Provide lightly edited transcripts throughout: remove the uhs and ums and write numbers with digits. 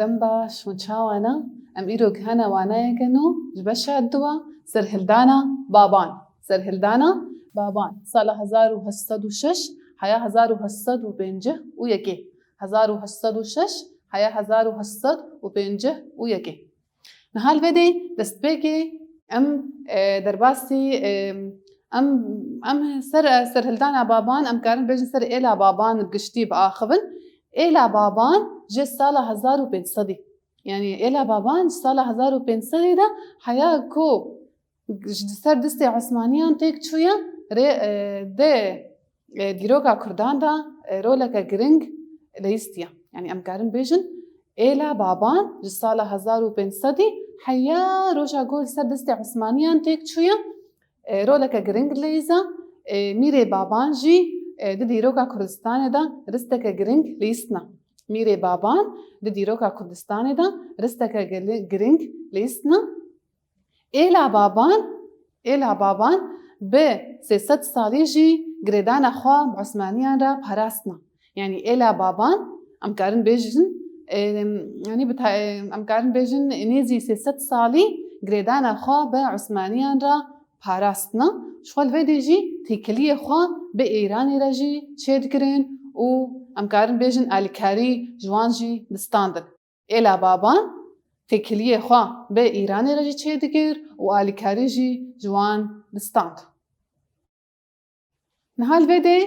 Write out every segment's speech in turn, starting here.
دمباش ونشاوانا ام إيروك هنا وانا كنو جبشا الدوا سر هلدانا بابان سال 1806 حيا 1805 ويكي 1806 حيا 1805 ويكي نهال بدي دستبيكي ام درباسي ام سر هلدانا بابان ام كارن بيجن سر إلا بابان بقشتي بآخبن إلا بابان جي سالة 1500 يعني إلا بابان سالة 1500 ده حيا كو سر دستي عثمانيان تيك شوية دي ديروكا كردان دا رولكا جرينج ليستيا يعني ام كارن بيجن إلا بابان جي سالة 1500 حيا روشا قول سر دستي عثمانيان تيك شوية رولكا جرينج ليزا ميري بابان جي دي روكا كردستان دا رستكا جرينج ليستنا ميري بابان دي روكا كردستان دا رستكا جرينج ليستنا إلا بابان ب 600 سالي جي جريدانا خوا بعثمانيان را بحراستنا يعني إلا بابان ام كارن بيجن يعني ام كارن بيجن نيزي 600 سالي جريدانا خوا بعثمانيان را بحراستنا شوال فيدي جي تيكلية خوا بإيراني راجي تشيد كرين و ام كارن بيجن الكاري جوانجي بستاندن إلا بابان تيكلية خوا بإيراني راجي تشيد كر و الكاري جي جوان بستاند نهال فيدي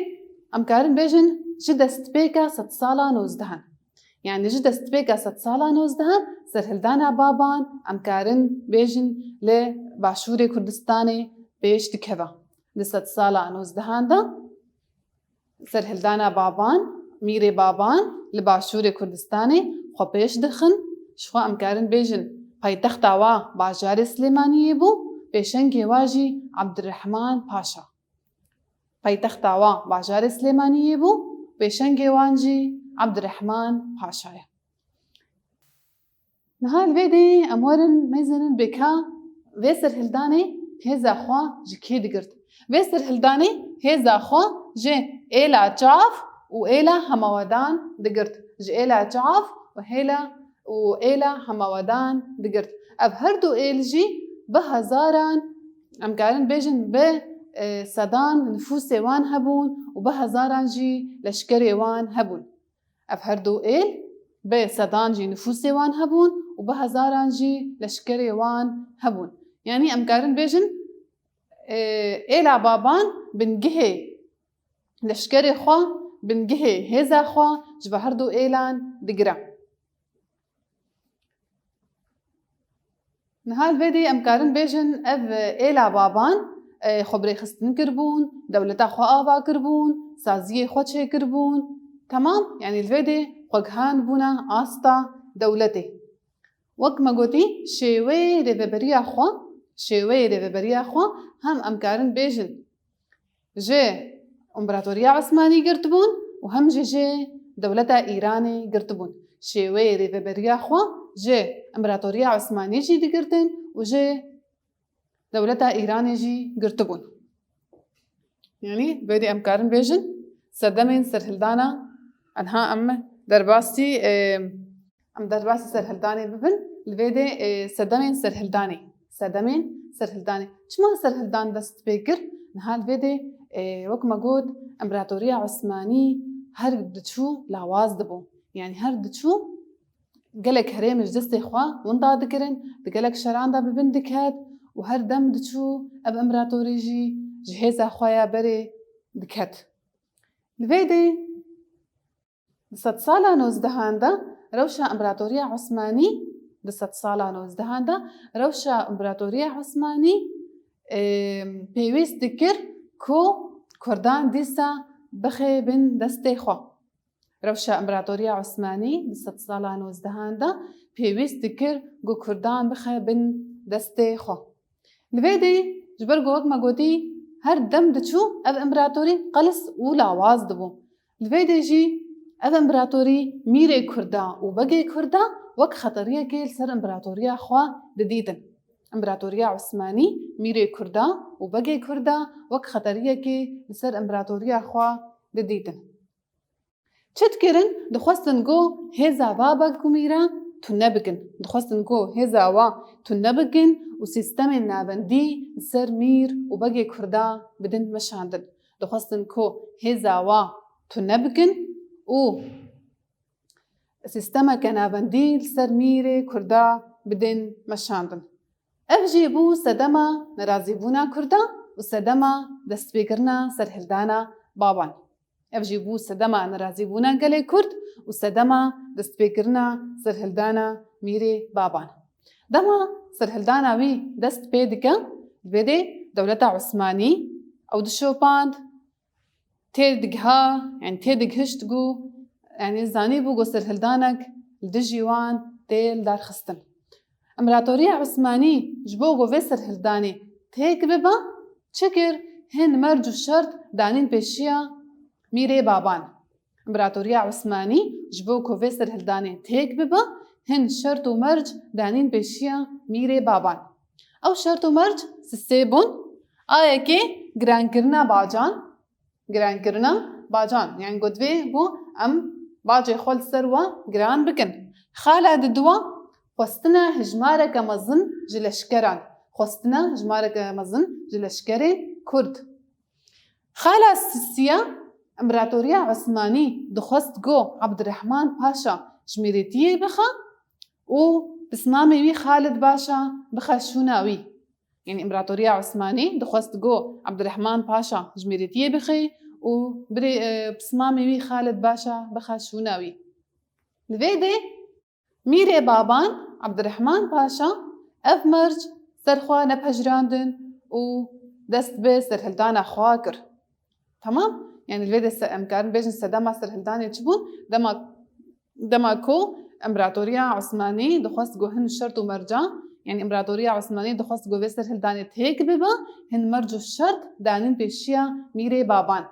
ام كارن بيجن جدست بيكا 6 سالا نوزدهن يعني جدست بيكا 6 سالا نوزدهن سر هلدانا بابان ام كارن بيجن لباشوري كردستاني بيش دكهبا لست سالا نوزدهان دا سر هلدانا بابان ميري بابان لباشوري كردستاني خو بيش دخن شخوا ام كارن بيجن پایتخت وا باجار سليماني بو بيشنگي واجي عبد الرحمن باشا پایتخت وا باجار سليماني بو بيشنگي وانجي عبد الرحمن باشا نهال فيدي امورن ميزنن بكا ويسر هلداني هزا خوا جكي دقرت ويسر هلداني هزا خوا جي إلا جاف وإلا هموادان دقرت جي إلا جاف وإلا هموادان دقرت أب هردو إل جي بهزاران ام كارن بيجن بسدان نفوسي وان هبون وبهزاران جي لشكري وان هبون أب هردو إل بسدان جي نفوسي وان هبون وبهزاران جي لشكري وان هبون يعني ام كارن بيجن إلا بابان بنجهي لشكري خوا بنجهي هزا خوا جبهردو إيلان دقرا نهال فيدي ام كارن بيجن اف إلا بابان خبري خستن كربون دولتا خوا آبا كربون سازية خوا چه كربون تمام يعني الفيدي خوغهان بونا آستا دولتي وقت ما قوتي شوي ريفبريا خوا هم ام كارن بيجن جي امبراطورية عثماني قرتبون وهم جي دولتا إيراني قرتبون شوي ريفبريا خوا جي امبراطورية عثماني جي دي قرتن وجي دولتا إيراني جي قرتبون يعني بيدي ام كارن بيجن سردمين سر هلدانا انها ام درباسي سر هلداني ببن الفيدي سردمين سر هلداني شما سر هلدان دست بيكر نهال فيدي وك ما قود امبراطورية عثماني هر دتشو لاواز دبو يعني هر دتشو قلك هريم جدستي خوا وندا دكرن دقلك شران دا ببندك هاد وهر دم دتشو اب امبراطوري جي جهيزا خوايا بري دكهد الفيدي دست سالا نوزدهان دا روشا امبراطورية عثماني دست سالا نوزدهان دا روشا امبراطورية عثماني بيويس دكر كو كردان ديسا بخي بن دستي خوا روشا امبراطورية عثماني دست سالا نوزدهان دا بيويس دكر كو كردان بخي بن دستي خوا الفيدي جبرقو وقت ما قوتي هر دم دتشو اب امبراطوري قلس ولاواز دبو الفيدي جي اب امبراطوري ميري كردا وبقي كردا وك خطرية كيل سر امبراطورية خوا دديدن امبراطورية عثماني ميري كردا وبقي كردا وك خطرية كي سر امبراطورية خوا دديدن تشتكرن دخواستن جو هزا بابا كميرا تنبكن دخواستن كو هزاوا تنبكن وسيستم نابندي سر مير وبقي كردا بدن مشاندن دخواستن كو هزاوا تنبكن و سيستم كنابندي سر ميري كردا بدن مشاندن افجي بو سدما نرازيبونا كردا وسدما دستبيكرنا سر هلدانا بابان افجي بو سدما نرازيبونا قلي كرد وسدما دستبيكرنا سر هلدانا ميري بابان دما سر هلدانا وي دست بيدكا بيدي دولتا عثماني او دشوباند تيدقها يعني تيدقهشتقو يعني زاني بوغو سر هلدانك الدجيوان تيل دار خستن امبراطورية عثماني جبوغو في سر هلداني تيك ببا تشكر هن مرجو الشرط دانين بيشيا ميري بابان امبراطورية عثماني جبوغو في سر هلداني تيك ببا هن شرط ومرج دانين بيشيا ميري بابان او شرط ومرج سسيبون آيكي گران کرنا باجان يعني قد في بو ام باجي خول سروا گران بكن خالا ددوا خوستنا هجمارك مزن جلشكران خوستنا هجمارك مزن جلشكري كرد خالا السيسية امبراطورية عثماني دخوست جو عبد الرحمن باشا جميريتيه بخا و بسمامي وي خالد باشا بخا شوناوي يعني امبراطورية عثماني دخوست جو عبد الرحمن باشا جميريتيه بخي و بسمامي وي خالد باشا بخا شوناوي لفيدي ميري بابان عبد الرحمن باشا اف مرج سرخوا نبهجراندن و دست بي سر هلدانا خواكر تمام يعني الفيدي امكان بيجن سدما سر هلداني تشبون دما كو امبراطورية عثماني دخواست جو هن الشرط ومرجع يعني امبراطورية عثمانية دخواست جو فيسر هلداني تهيك ببا هن مرجو الشرط دانين بيشيا ميري بابان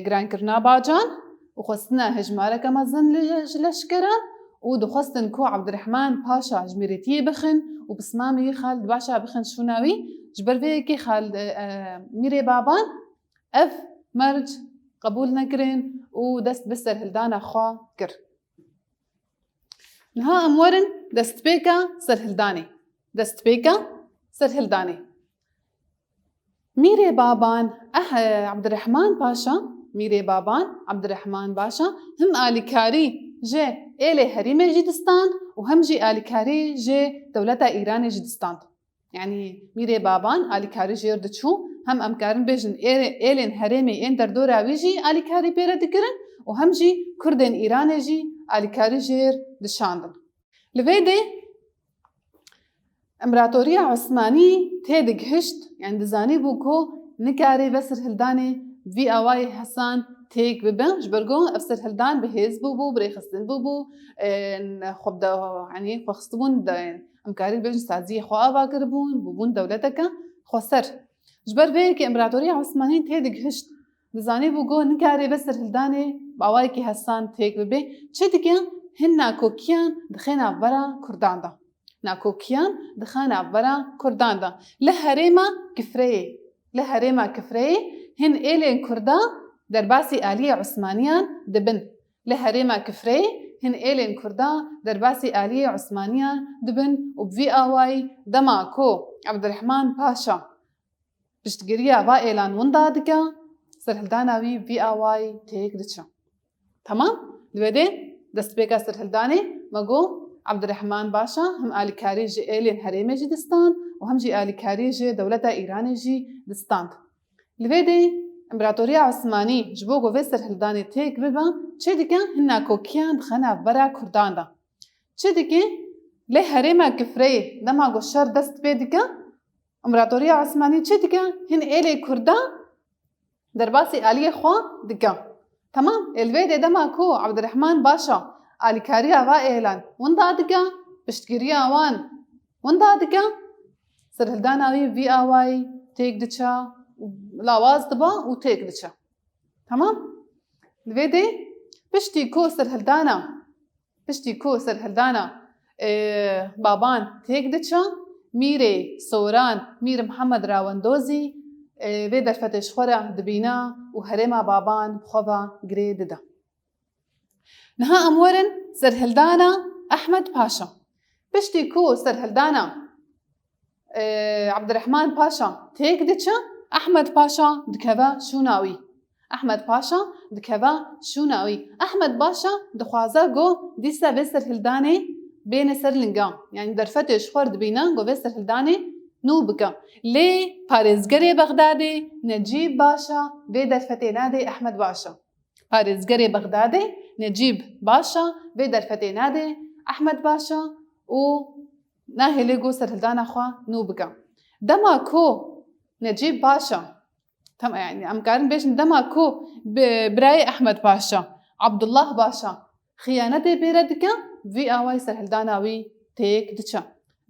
گران کرنا باجان وخواستنا هجمارة كما زن لشكران ودخواستن كو عبد الرحمن باشا جميريتيه بخن وبسمامي خالد باشا بخن شوناوي جبر فيكي خالد ميري بابان اف مرج قبول نكرن ودست بسر هلدانا خوا كر نها امورن دست بيكا سر هلداني ميري بابان عبد الرحمن باشا هم آليكاري جي إلي هريمة جدستان وهم جي آليكاري جي دولتا إيراني جدستان يعني ميري بابان آليكاري جير دچو هم امكارن بيجن إلين هريمي إن دردورا ويجي آليكاري بيرا دكرن وهم جي كردن إيراني جي آليكاري جير دشاندن لفيدي امبراطورية عثماني تيدق هشت يعني دزاني بوكو نكاري بسر هلداني في اواي حسان تيك ببن جبرقو افسر هلدان بهيز بوبو بريخستن بوبو خبدا يعني خستبون امكاري بيجن سازي خو اباكر بون دولتك خسر جبر بيكي امبراطورية عثماني تيدق هشت دزاني بوكو نكاري بسر هلداني باواي كي حسان تيك ببي تشدكين هن كوكيان دخينا برا كردان دا ناكوكيان دخانا برا كردان دا لهريما كفري هن إلين كردا درباسي آلية عثمانيان دبن لهريما كفري هن إلين كردا درباسي آلية عثمانيان دبن وبفي آواي دماكو عبد الرحمن باشا بشتقريا با إيلان وندادكا سرهلداناوي بفي آواي تيك دچا تمام دويدي دست بيكا سرهلداني مگو عبد الرحمن باشا هم آليكاري جي إلين هريمة جي دستان وهم جي آليكاري جي دولتا إيراني جي دستان لفيدي امبراطورية عثماني جبوغو فيسر هلداني تيك ببا تشدكا هنا كوكيان دخنا برا كردان دا تشدكي ليه هريمة كفري دماغو الشر دست بيدكا امبراطورية عثماني تشدكا هن إلي كردا درباسي آلية خوا دكا تمام الفيدي دماغو عبد الرحمن باشا آليكاريا وائلان وندادكا بشتكريا وان وندادكا سرهلداناوي في آواي تيك دچا لاواز دبا وتيك دچا تمام الفيدي بشتي كو سرهلدانا بابان تيك دچا ميري سوران مير محمد راوندوزي في درفتش خورا دبينا وهريما بابان بخوبا قريد دا نها أمورن سرهلدانا أحمد باشا. بشتي كو سر هلدانا عبد الرحمن باشا تيك دچا أحمد باشا دكبا شو ناوي. أحمد باشا دكبا شو ناوي. أحمد باشا دخوازا جو ديسا بسر هلداني بين سر لنگا يعني درفتش خورد بينا جو بسر هلداني نو بكا لي پارێزگەرێ بەغدادێ نجيب باشا بێ دەرفەتێ نادێ أحمد باشا. پارێزگەرێ بەغدادێ نجيب باشا بێ دەرفەتێ نادێ أحمد باشا و ناهێ لێ گۆ سەرهەلدانا خوا نو بکە. دەما کۆ نجيب باشا تم يعني ئەم کارن بێژن دەما کۆ برای أحمد باشا عبدالله باشا خیانەتێ پێرە دکە ڤی ئاوای سەرهەلداناوی تێک دچە.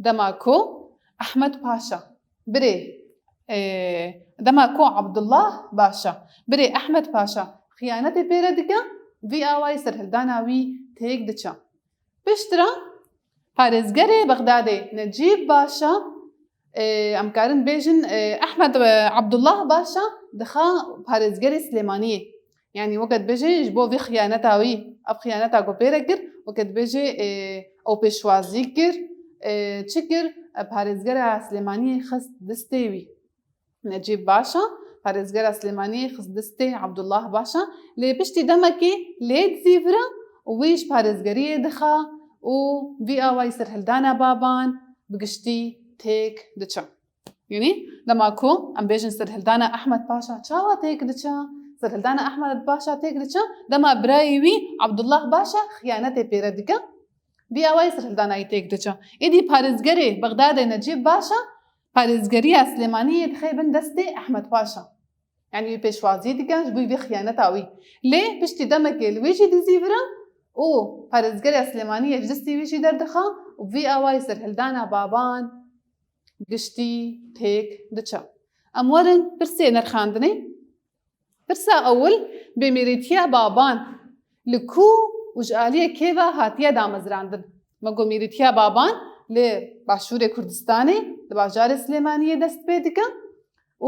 دەما کۆ أحمد باشا بري دما كو عبد الله باشا بري أحمد باشا خيانتي بيرا دكا في آواي سرهلداناوي تيك دچا. بشترا پارێزگەرێ بەغدادێ نجيب باشا أمكارن بيجن أحمد عبد الله باشا دخا پارێزگەرێ سليمانية يعني وقت بيجي جبو في خيانتاوي أب خيانتا كو بيرا كر وقت بيجي أو بيشوازي كر چكر پارێزگەرە سلێمانی خست دەستێوی نجيب باشا پارێزگەرە سلێمانی خست دەستێ عبدالله باشا لێ پشتی دەمەکێ لێ دزیڤرە ویش پارێزگەریە دخا و ڤی ئاوای سەرهەلدانا بابان بگشتی تێک دچە. يعني دەما کۆ ئەم بێژن سەرهەلدانا ئەحمەد باشا چاوا تێک دچە سەرهەلدانا ئەحمەد باشا تێک دچە دەما برای وی عبدالله باشا خیانەتێ پێرە دکە ڤی ئاوای سەرهەلدانایی تێک دچە. ئیدی پارێزگەرێ بەغدادێ نجيب باشا پارێزگەریە سلێمانیە دخەی بن دەستێ ئەحمەد باشا يعني پێشوازی دکەش بووی ڤی خیانەتاوی لێ پشتی دەمەکێ لوێژی دزیڤرە و پارێزگەرە سلێمانیەش دەستی ویژی دەردەخا و ڤی ئاوای سەرهەلدانا بابان گشتی تێک دچە. ئەم وەرن پرسێ نەرخاندنێ. پرسا ئەول بێمێرێتیە بابان li ku û ji aliyê kêva hatiye damezrandin. Mego mîrîtiya baban li Başûrê Kurdistanê li bajarê Slêmaniyê dest pê dike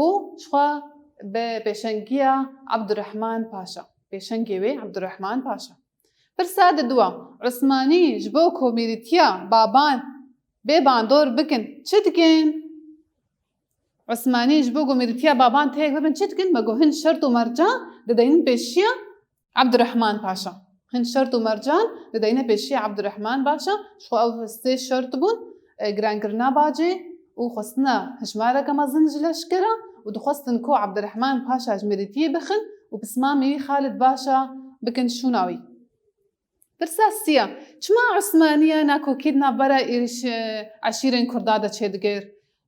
û ji xwe bi pêşengiya Abdurrehman Paşa. Pêşengê wê Abdurrehman Paşa. Pirsa di duwa Usmanî ji bo ku mîrîtiya baban bê bandor bikin çi dikin? Usmanî ji bo ku mîrîtiya baban têk bibin çi dikin? Mego hin şert û mercan dideynin pêşiya Abdurrehman Paşa. هن شرط ومرجان لدينا بيشي عبد الرحمن باشا شو أو ستي شرط بون جران كرنا باجي وخصنا هشمارة كما زنجلش كرا ودخصتن كو عبد الرحمن باشا جمريتي بخن وبسمامي خالد باشا بكن شوناوي برساسيا چما عثمانية ناكو كيدنا برا إيش عشيرين كردادة تشيدگير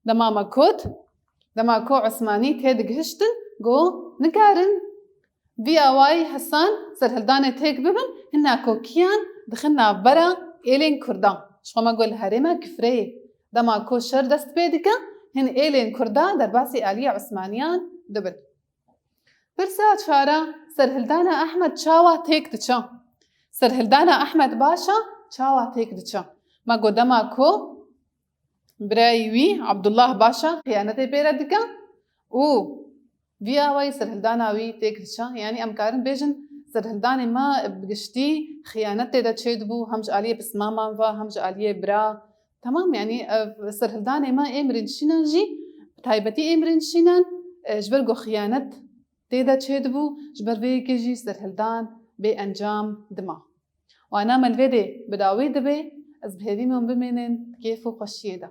دما كو عثماني تيدگهشتن جو نكارن ڤی ئاوای هەسان سەرهەلدانê têk bibin hinna kokiyan dixin navbera êlên Kurdan. Ji xwe me got li herêma kifreyê dema ku şer dest pê dike hin êlên Kurda derbasî aliya Usmaniyan dibin. Pirsa çara serhildana Ehmed çawa têk diçe. Serhildana Ehmed Başa çawa têk diçe. Me got dema ku birayê wî Abdullah Başa xıyanetê pêre dike û ڤی ئاوای سەرهەلداناوی تێک دچە یعنی ئەم کارن بێژن سەرهەلدانê me بگشتî xıyanetê de çêd bû hem ji aliyê pismaman ve hem ji aliyê bira temam yani سەرهەلدانê me ê mirînşînan jî taybetî ê mirînşînan ji ber ku xıyanet tê de çêd bû ji ber vê yekê jî سەرهەلدان bê encam dima. Wana me li vê de bi dawî dibe ez bi hêvî min bimênin kêf û xweşiyê de.